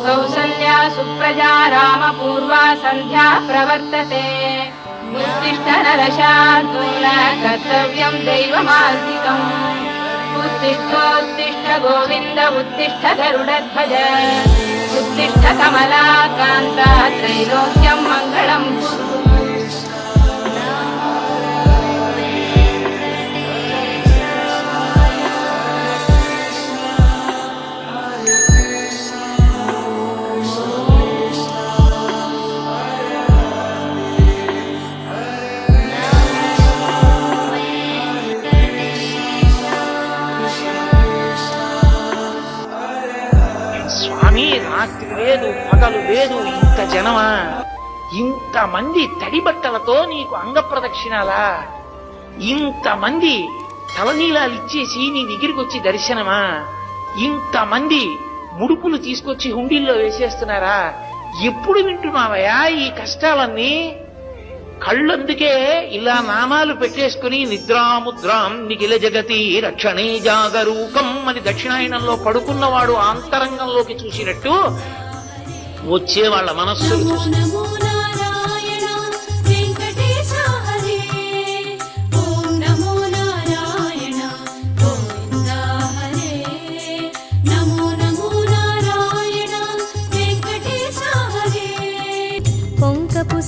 कौसल्या सुप्रजा रामपूर्वा सन्ध्या प्रवर्तते उत्तिष्ठ नरशार्दूल कर्तव्यं दैवमार्गितम् उत्तिष्ठोत्तिष्ठ गोविन्द उत्तिष्ठ गरुडध्वज उत्तिष्ठ कमलाकान्त त्रैलोक्यं मङ्गलं कुरु। రాత్రి లేదు పగలు లేదు, ఇంత జనమా, ఇంతమంది తడి బట్టలతో నీకు అంగ ప్రదక్షిణాలా, ఇంతమంది తలనీలాలు ఇచ్చేసి నీ దగ్గరికి వచ్చి దర్శనమా, ఇంతమంది ముడుపులు తీసుకొచ్చి హుండీల్లో వేసేస్తున్నారా? ఎప్పుడు వింటున్నావయ్యా ఈ కష్టాలన్నీ? కళ్ళందుకే ఇలా నామాలు పెట్టేసుకుని నిద్రాముద్రాం నిఖిల జగతి రక్షణే జాగరూకం అని దక్షిణాయనంలో పడుకున్నవాడు ఆంతరంగంలోకి చూసినట్టు వచ్చే వాళ్ళ మనస్సులు చూసి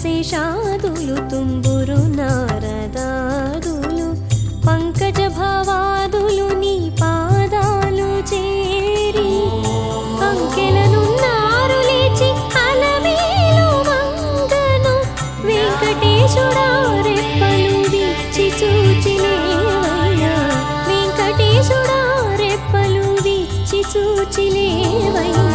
శేషాదులు తుంబురు నారదాదులు పంకజ భావాదులు నీ పాదాలు చేరి అంకెలనున్నారు లేచి అలమేలు మంగను వెంకటేశుడా రెప్పలు విచ్చి చూచిలేవయ్యా వెంకటేశుడా రెప్పలు విచ్చి చూచిలేవయ్యా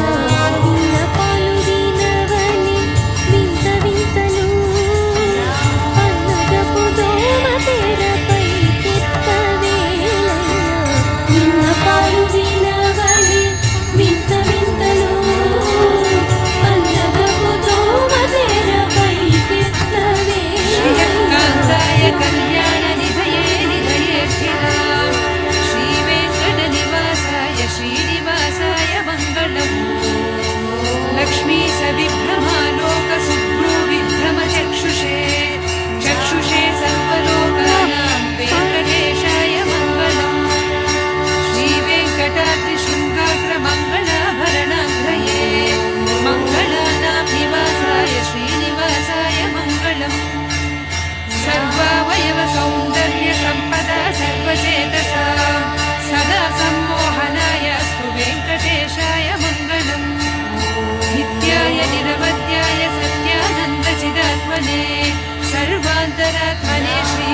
सर्वान्तरात्मने श्री